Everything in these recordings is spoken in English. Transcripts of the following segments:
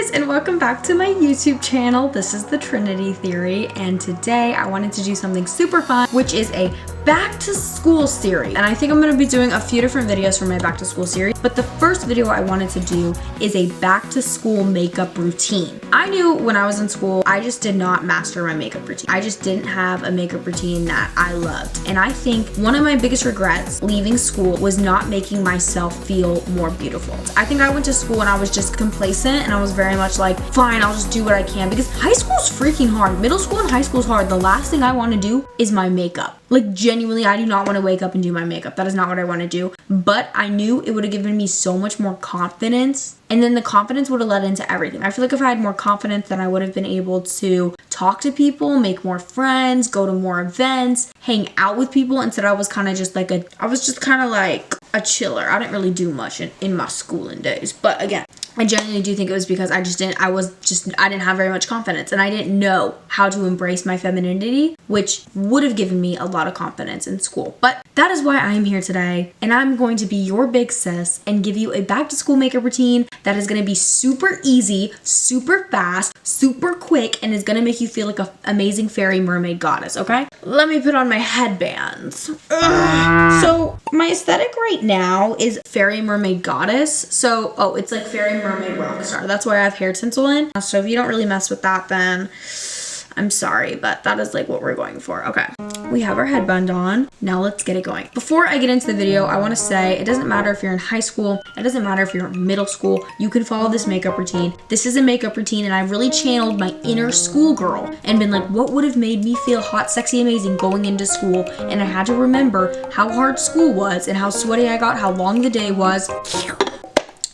guys, and welcome back to my YouTube channel. This is the Trinity Theory, and today I wanted to do something super fun, which is a back to school series. And I think I'm going to be doing a few different videos for my back to school series, but the first video I wanted to do is a back to school makeup routine. I knew when I was in school, I just did not master my makeup routine. I just didn't have a makeup routine that I loved. And I think one of my biggest regrets leaving school was not making myself feel more beautiful. I think I went to school and I was just complacent, and I was very much like, fine, I'll just do what I can, because high school is freaking hard. Middle school and high school is hard. The last thing I want to do is my makeup. Like, genuinely, I do not want to wake up and do my makeup. That is not what I want to do. But I knew it would have given me so much more confidence, and then the confidence would have led into everything. I feel like if I had more confidence, then I would have been able to talk to people, make more friends, go to more events, hang out with people. Instead, I was kind of just like a chiller. I didn't really do much in my schooling days. But again, I genuinely do think it was because I didn't have very much confidence, and I didn't know how to embrace my femininity, which would have given me a lot of confidence in school. But that is why I am here today, and I'm going to be your big sis and give you a back to school makeup routine that is going to be super easy, super fast, super quick, and is going to make you feel like an amazing fairy mermaid goddess, okay? Let me put on my headbands. So my aesthetic right now is fairy mermaid goddess. So, it's like fairy mermaid rock star. That's why I have hair tinsel in. So if you don't really mess with that, then I'm sorry, but that is like what we're going for. Okay, we have our headband on. Now let's get it going. Before I get into the video, I want to say it doesn't matter if you're in high school, it doesn't matter if you're in middle school, you can follow this makeup routine. This is a makeup routine, and I really channeled my inner schoolgirl and been like, what would have made me feel hot, sexy, amazing going into school? And I had to remember how hard school was and how sweaty I got, how long the day was,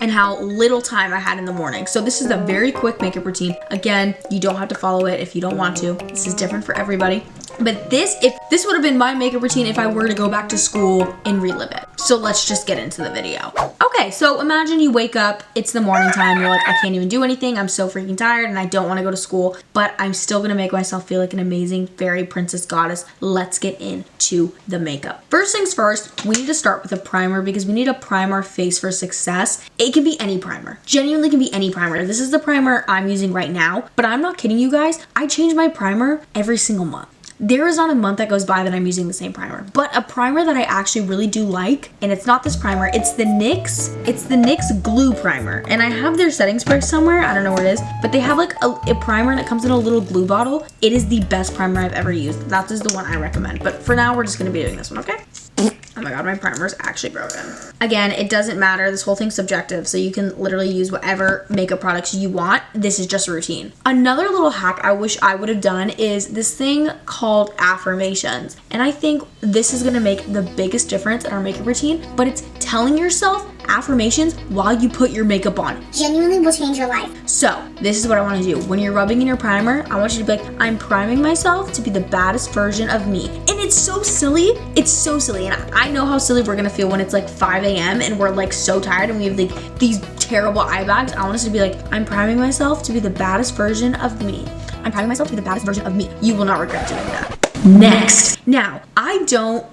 and how little time I had in the morning. So this is a very quick makeup routine. Again, you don't have to follow it if you don't want to. This is different for everybody. But this would have been my makeup routine if I were to go back to school and relive it. So let's just get into the video. Okay, so imagine you wake up, it's the morning time, you're like, I can't even do anything, I'm so freaking tired and I don't want to go to school, but I'm still gonna make myself feel like an amazing fairy princess goddess. Let's get into the makeup. First things first, we need to start with a primer because we need to prime our face for success. It can be any primer. Genuinely can be any primer. This is the primer I'm using right now, but I'm not kidding you guys. I change my primer every single month. There is not a month that goes by that I'm using the same primer, but a primer that I actually really do like, and it's not this primer, it's the NYX glue primer, and I have their setting spray somewhere, I don't know where it is, but they have like a primer and it comes in a little glue bottle. It is the best primer I've ever used. That is the one I recommend, but for now we're just gonna be doing this one, okay? Oh my god, my primer is actually broken. Again, it doesn't matter. This whole thing's subjective, so you can literally use whatever makeup products you want. This is just a routine. Another little hack I wish I would have done is this thing called affirmations. And I think this is gonna make the biggest difference in our makeup routine, but it's telling yourself affirmations while you put your makeup on. Genuinely will change your life. So this is what I want to do. When you're rubbing in your primer, I want you to be like, I'm priming myself to be the baddest version of me. And it's so silly. It's so silly. And I know how silly we're going to feel when it's like 5 a.m. and we're like so tired and we have like these terrible eye bags. I want us to be like, I'm priming myself to be the baddest version of me. I'm priming myself to be the baddest version of me. You will not regret doing that. Next. Now,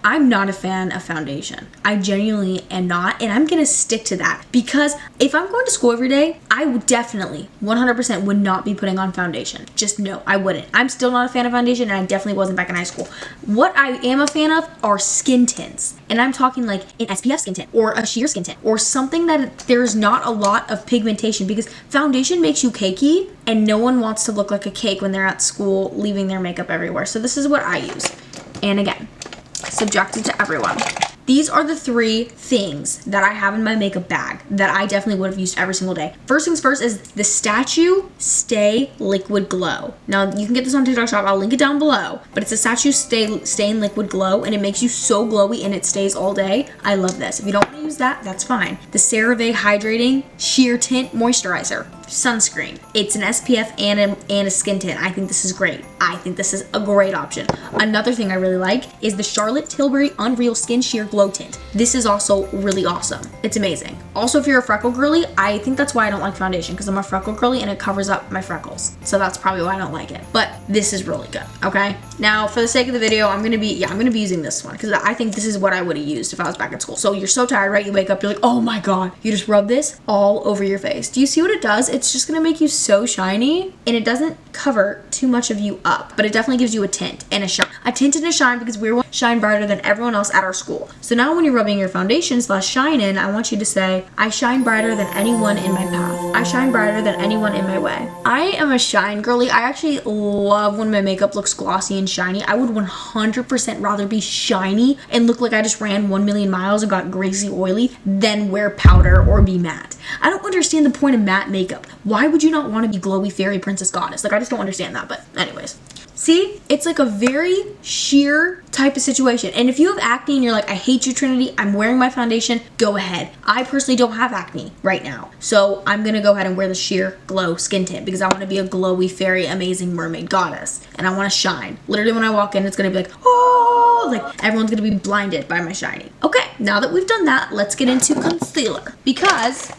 I'm not a fan of foundation. I genuinely am not, and I'm gonna stick to that because if I'm going to school every day, I would definitely 100% would not be putting on foundation. Just no, I wouldn't. I'm still not a fan of foundation, and I definitely wasn't back in high school. What I am a fan of are skin tints, and I'm talking like an SPF skin tint or a sheer skin tint or something that there's not a lot of pigmentation, because foundation makes you cakey, and no one wants to look like a cake when they're at school leaving their makeup everywhere. So this is what I use. And again, subjective to everyone. These are the 3 things that I have in my makeup bag that I definitely would have used every single day. First things first is the Statue Stay Liquid Glow. Now, you can get this on TikTok Shop. I'll link it down below. But it's a Statue Stay in Liquid Glow, and it makes you so glowy and it stays all day. I love this. If you don't want to use that, that's fine. The CeraVe Hydrating Sheer Tint Moisturizer. Sunscreen. It's an SPF and a skin tint. I think this is great. I think this is a great option. Another thing I really like is the Charlotte Tilbury Unreal Skin Sheer Glow Tint. This is also really awesome. It's amazing. Also, if you're a freckle girly, I think that's why I don't like foundation, because I'm a freckle girly and it covers up my freckles. So that's probably why I don't like it. But this is really good, okay? Now, for the sake of the video, I'm gonna be using this one because I think this is what I would have used if I was back at school. So you're so tired, right? You wake up, you're like, oh my god. You just rub this all over your face. Do you see what it does? it's just gonna make you so shiny, and it doesn't cover too much of you up, but it definitely gives you a tint and a shine. A tint and a shine because we want to shine brighter than everyone else at our school. So now when you're rubbing your foundation / shine in, I want you to say, I shine brighter than anyone in my path. I shine brighter than anyone in my way. I am a shine girly. I actually love when my makeup looks glossy and shiny. I would 100% rather be shiny and look like I just ran 1,000,000 miles and got greasy oily than wear powder or be matte. I don't understand the point of matte makeup. Why would you not want to be glowy fairy princess goddess? Like, I just don't understand that, but anyways. See, it's like a very sheer type of situation. And if you have acne and you're like, I hate you, Trinity, I'm wearing my foundation, go ahead. I personally don't have acne right now. So I'm going to go ahead and wear the sheer glow skin tint because I want to be a glowy, fairy, amazing mermaid goddess. And I want to shine. Literally when I walk in, it's going to be like, oh, like everyone's going to be blinded by my shiny. Okay, now that we've done that, let's get into concealer because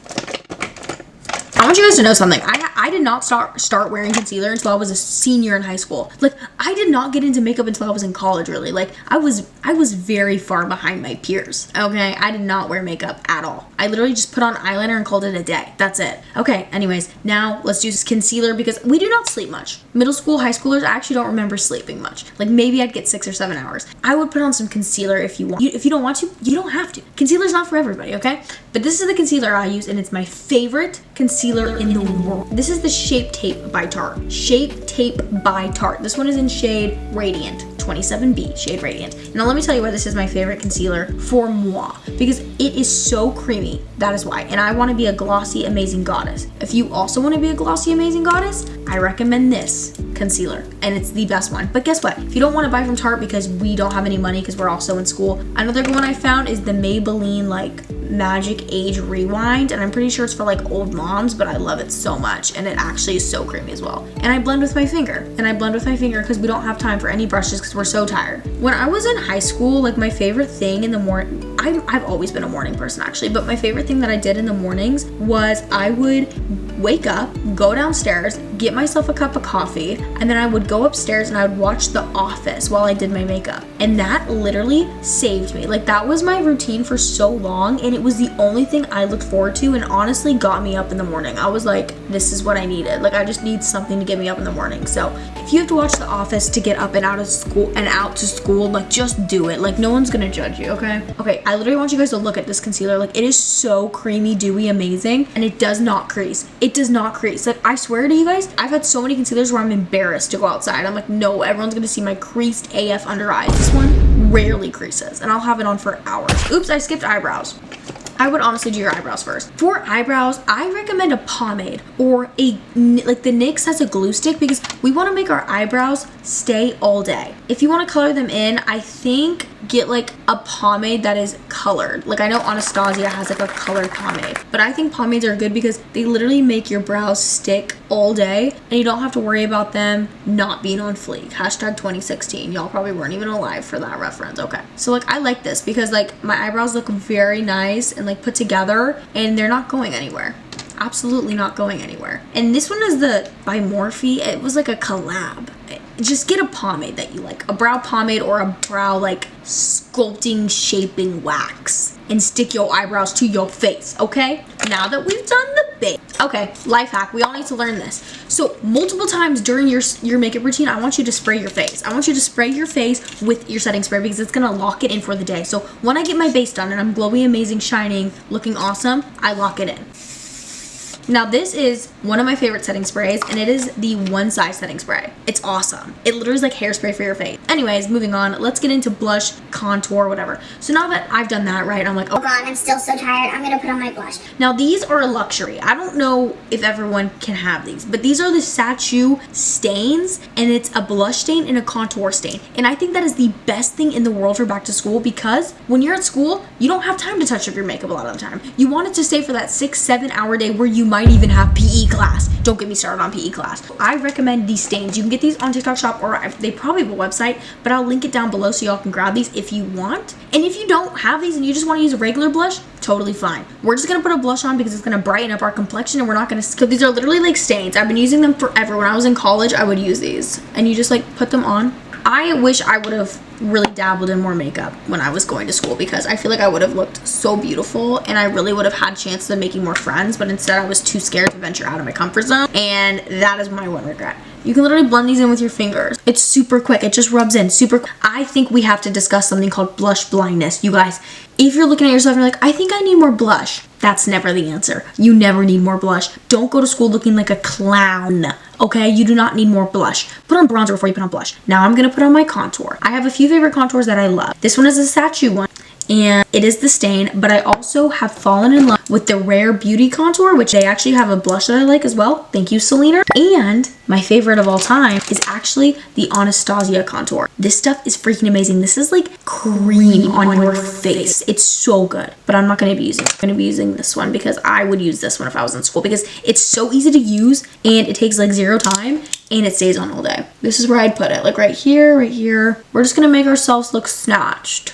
I want you guys to know something. I did not start wearing concealer until I was a senior in high school. Like, I did not get into makeup until I was in college, really. Like, I was very far behind my peers, okay? I did not wear makeup at all. I literally just put on eyeliner and called it a day. That's it. Okay, anyways, now let's do concealer because we do not sleep much. Middle school, high schoolers, I actually don't remember sleeping much. Like, maybe I'd get 6 or 7 hours. I would put on some concealer if you want. If you don't want to, you don't have to. Concealer's not for everybody, okay? But this is the concealer I use, and it's my favorite concealer in the world. This is the Shape Tape by Tarte. Shape Tape by Tarte. This one is in shade Radiant. 27B, shade Radiant. Now let me tell you why this is my favorite concealer for moi, because it is so creamy. That is why. And I want to be a glossy, amazing goddess. If you also want to be a glossy, amazing goddess, I recommend this concealer, and it's the best one. But guess what? If you don't want to buy from Tarte because we don't have any money because we're also in school, another good one I found is the Maybelline like Magic Age Rewind, and I'm pretty sure it's for like old moms, but I love it so much, and it actually is so creamy as well. And I blend with my finger, because we don't have time for any brushes because we're so tired. When I was in high school, like my favorite thing in the morning, I've always been a morning person actually, but my favorite thing that I did in the mornings was I would wake up, go downstairs, get myself a cup of coffee, and then I would go upstairs and I would watch The Office while I did my makeup. And that literally saved me. Like, that was my routine for so long, and it was the only thing I looked forward to, and honestly got me up in the morning. I was like, this is what I needed. Like, I just need something to get me up in the morning. So if you have to watch The Office to get up and out to school, like, just do it. Like, no one's gonna judge you, okay? Okay, I literally want you guys to look at this concealer. Like, it is so creamy, dewy, amazing, and it does not crease. It does not crease. Like, I swear to you guys, I've had so many concealers where I'm embarrassed to go outside. I'm like, no, everyone's gonna see my creased AF under eyes. This one rarely creases, and I'll have it on for hours. Oops, I skipped eyebrows. I would honestly do your eyebrows first. For eyebrows, I recommend a pomade or like the NYX has a glue stick because we want to make our eyebrows stay all day. If you want to color them in, I think get like a pomade that is colored. Like, I know Anastasia has like a colored pomade, but I think pomades are good because they literally make your brows stick all day and you don't have to worry about them not being on fleek. Hashtag 2016. Y'all probably weren't even alive for that reference. Okay. So like, I like this because like my eyebrows look very nice and like put together, and they're not going anywhere. Absolutely not going anywhere. And this one is the by Morphe. It was like a collab. Just get a pomade that you like, a brow pomade or a brow like sculpting shaping wax, and stick your eyebrows to your face. Okay, now that we've done the base, okay, life hack, we all need to learn this. So multiple times during your makeup routine, I want you to spray your face. I want you to spray your face with your setting spray because it's gonna lock it in for the day. So when I get my base done and I'm glowy, amazing, shining, looking awesome, I lock it in. Now this is one of my favorite setting sprays, and it is the One Size setting spray. It's awesome. It literally is like hairspray for your face. Anyways, moving on, let's get into blush, contour, whatever. So now that I've done that, right, I'm like, oh god, I'm still so tired. I'm gonna put on my blush. Now these are a luxury. I don't know if everyone can have these, but these are the Sachu stains, and it's a blush stain and a contour stain. And I think that is the best thing in the world for back to school, because when you're at school, you don't have time to touch up your makeup a lot of the time. You want it to stay for that 6-7 hour day where you might even have PE class. Don't get me started on PE class. I recommend these stains. You can get these on TikTok shop, or they probably have a website, but I'll link it down below so y'all can grab these if you want. And if you don't have these and you just want to use a regular blush, totally fine. We're just gonna put a blush on because it's gonna brighten up our complexion, and we're not gonna, because these are literally like stains. I've been using them forever. When I was in college, I would use these, and you just like put them on. I wish I would have really dabbled in more makeup when I was going to school, because I feel like I would have looked so beautiful and I really would have had chances of making more friends, but instead I was too scared to venture out of my comfort zone, and that is my one regret. You can literally blend these in with your fingers. It's super quick. It just rubs in super quick. I think we have to discuss something called blush blindness. You guys, if you're looking at yourself and you're like, I think I need more blush, that's never the answer. You never need more blush. Don't go to school looking like a clown, okay? You do not need more blush. Put on bronzer before you put on blush. Now I'm gonna put on my contour. I have a few favorite contours that I love. This one is a Sachu one, and it is the Stain, but I also have fallen in love with the Rare Beauty contour, which they actually have a blush that I like as well. Thank you, Selena. And my favorite of all time is actually the Anastasia contour. This stuff is freaking amazing. This is like cream on your face. It's so good, but I'm not gonna be using it. I'm gonna be using this one because I would use this one if I was in school, because it's so easy to use and it takes like 0 time and it stays on all day. This is where I'd put it, like right here, right here. We're just gonna make ourselves look snatched.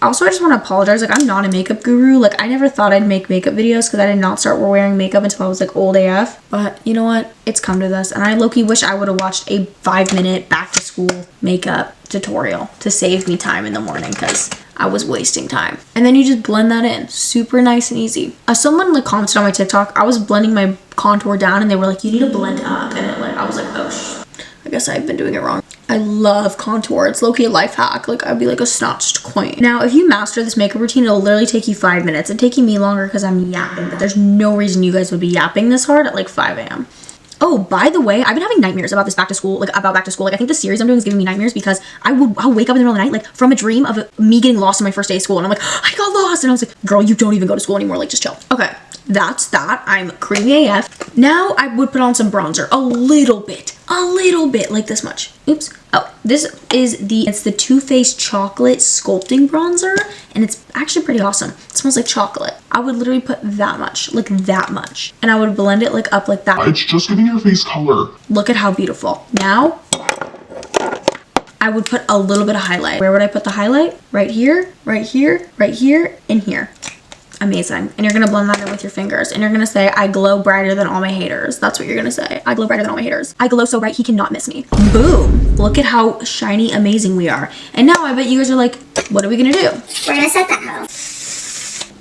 Also, I just want to apologize, like I'm not a makeup guru. Like I never thought I'd make makeup videos because I did not start wearing makeup until I was like old AF, but you know what, it's come to this, and I low-key wish I would have watched a 5-minute back to school makeup tutorial to save me time in the morning, because I was wasting time. And then you just blend that in, super nice and easy. Someone like commented on my TikTok, I was blending my contour down and they were like, you need to blend up, and it like, I was like, oh I guess I've been doing it wrong. I love contour. It's low-key a life hack. Like I'd be like a snatched queen. Now, if you master this makeup routine, it'll literally take you 5 minutes. It'd take me longer because I'm yapping, but there's no reason you guys would be yapping this hard at like 5 a.m. Oh, by the way, I've been having nightmares about this back to school, like about back to school. Like I think the series I'm doing is giving me nightmares because I'll wake up in the middle of the night, like from a dream of me getting lost on my first day of school. And I'm like, I got lost. And I was like, girl, you don't even go to school anymore. Like just chill. Okay. That's that. I'm creamy AF. Now I would put on some bronzer, a little bit, like this much. Oops. Oh, this is it's the Too Faced Chocolate Sculpting Bronzer, and it's actually pretty awesome. It smells like chocolate. I would literally put that much, like that much, and I would blend it like up like that. It's just giving your face color. Look at how beautiful. Now, I would put a little bit of highlight. Where would I put the highlight? Right here, right here, right here, and here. Amazing. And you're gonna blend that in with your fingers, and you're gonna say, I glow brighter than all my haters. That's what you're gonna say. I glow brighter than all my haters. I glow so bright he cannot miss me. Boom. Look at how shiny amazing we are. And now I bet you guys are like, what are we gonna do? We're gonna set that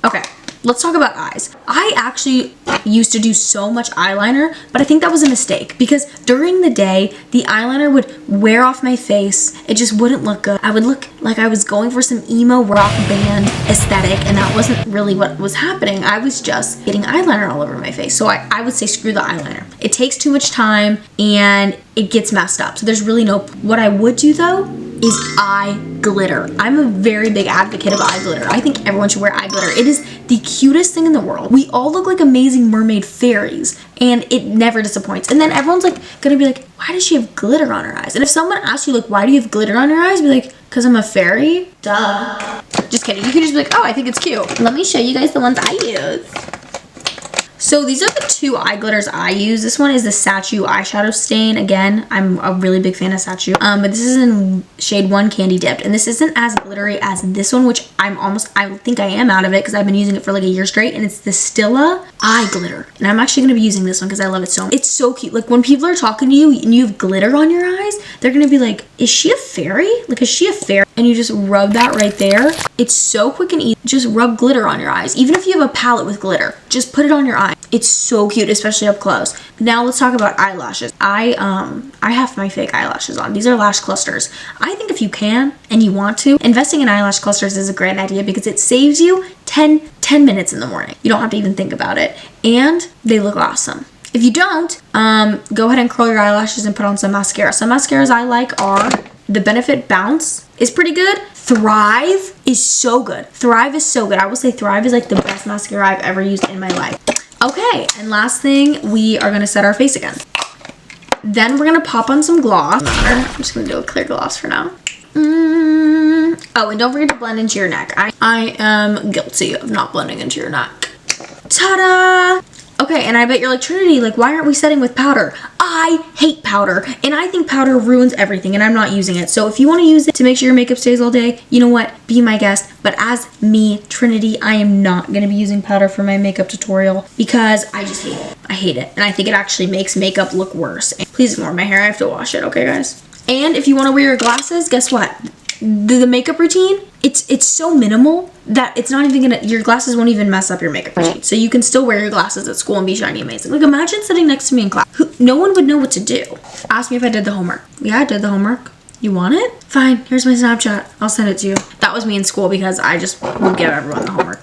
hoe. Okay, let's talk about eyes. I actually used to do so much eyeliner, but I think that was a mistake, because during the day, the eyeliner would wear off my face. It just wouldn't look good. I would look like I was going for some emo rock band aesthetic, and that wasn't really what was happening. I was just getting eyeliner all over my face. So I would say screw the eyeliner. It takes too much time and it gets messed up. So there's really no, what I would do though is eye glitter. I'm a very big advocate of eye glitter. I think everyone should wear eye glitter. It is the cutest thing in the world. We all look like amazing mermaid fairies, and it never disappoints. And then everyone's like gonna be like, why does she have glitter on her eyes? And if someone asks you like, why do you have glitter on your eyes? Be like, cause I'm a fairy. Duh. Just kidding. You can just be like, oh, I think it's cute. Let me show you guys the ones I use. So these are the 2 eye glitters I use. This one is the Sachu eyeshadow stain. Again, I'm a really big fan of Sachu. But this is in shade 1 Candy Dipped. And this isn't as glittery as this one, which I think I am out of it because I've been using it for like a year straight. And it's the Stila eye glitter. And I'm actually going to be using this one because I love it so much. It's so cute. Like when people are talking to you and you have glitter on your eyes, they're going to be like, is she a fairy? Like, is she a fairy? And you just rub that right there. It's so quick and easy. Just rub glitter on your eyes. Even if you have a palette with glitter, just put it on your eye. It's so cute, especially up close. Now let's talk about eyelashes. I have my fake eyelashes on. These are lash clusters. I think if you can and you want to, investing in eyelash clusters is a great idea because it saves you 10 minutes in the morning. You don't have to even think about it. And they look awesome. If you don't, go ahead and curl your eyelashes and put on some mascara. Some mascaras I like are the Benefit Bounce is pretty good. Thrive is so good. Thrive is so good. I will say Thrive is like the best mascara I've ever used in my life. Okay, and last thing, we are gonna set our face again. Then we're gonna pop on some gloss. I'm just gonna do a clear gloss for now. Oh, and don't forget to blend into your neck. I am guilty of not blending into your neck. Ta-da! Okay, and I bet you're like, Trinity, like, why aren't we setting with powder? I hate powder, and I think powder ruins everything, and I'm not using it. So if you want to use it to make sure your makeup stays all day, you know what? Be my guest. But as me, Trinity, I am not going to be using powder for my makeup tutorial because I just hate it. I hate it, and I think it actually makes makeup look worse. And please ignore my hair. I have to wash it, okay, guys? And if you want to wear your glasses, guess what? The makeup routine, it's so minimal that it's not even gonna, your glasses won't even mess up your makeup routine. So you can still wear your glasses at school and be shiny amazing. Like imagine sitting next to me in class. No one would know what to do. Ask me if I did the homework. Yeah, I did the homework. You want it? Fine, here's my Snapchat. I'll send it to you. That was me in school because I just will give everyone the homework.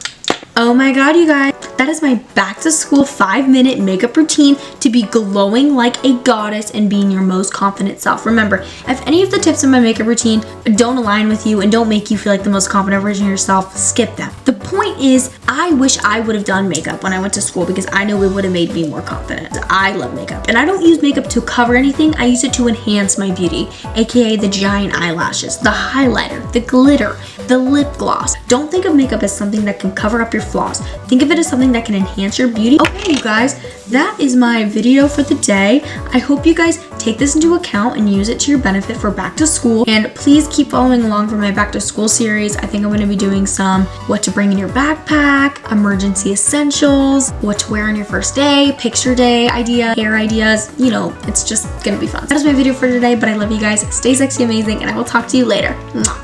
Oh my god, you guys. That is my back to school 5-minute makeup routine to be glowing like a goddess and being your most confident self. Remember, if any of the tips in my makeup routine don't align with you and don't make you feel like the most confident version of yourself, skip them. The point is, I wish I would have done makeup when I went to school because I know it would have made me more confident. I love makeup. And I don't use makeup to cover anything. I use it to enhance my beauty, aka the giant eyelashes, the highlighter, the glitter, the lip gloss. Don't think of makeup as something that can cover up your flaws. Think of it as something that can enhance your beauty. Okay, you guys, that is my video for the day. I hope you guys take this into account and use it to your benefit for back to school. And please keep following along for my back to school series. I think I'm going to be doing some what to bring in your backpack, emergency essentials, what to wear on your first day, picture day idea, hair ideas. You know, it's just going to be fun. That is my video for today, but I love you guys. Stay sexy amazing, and I will talk to you later. Mwah.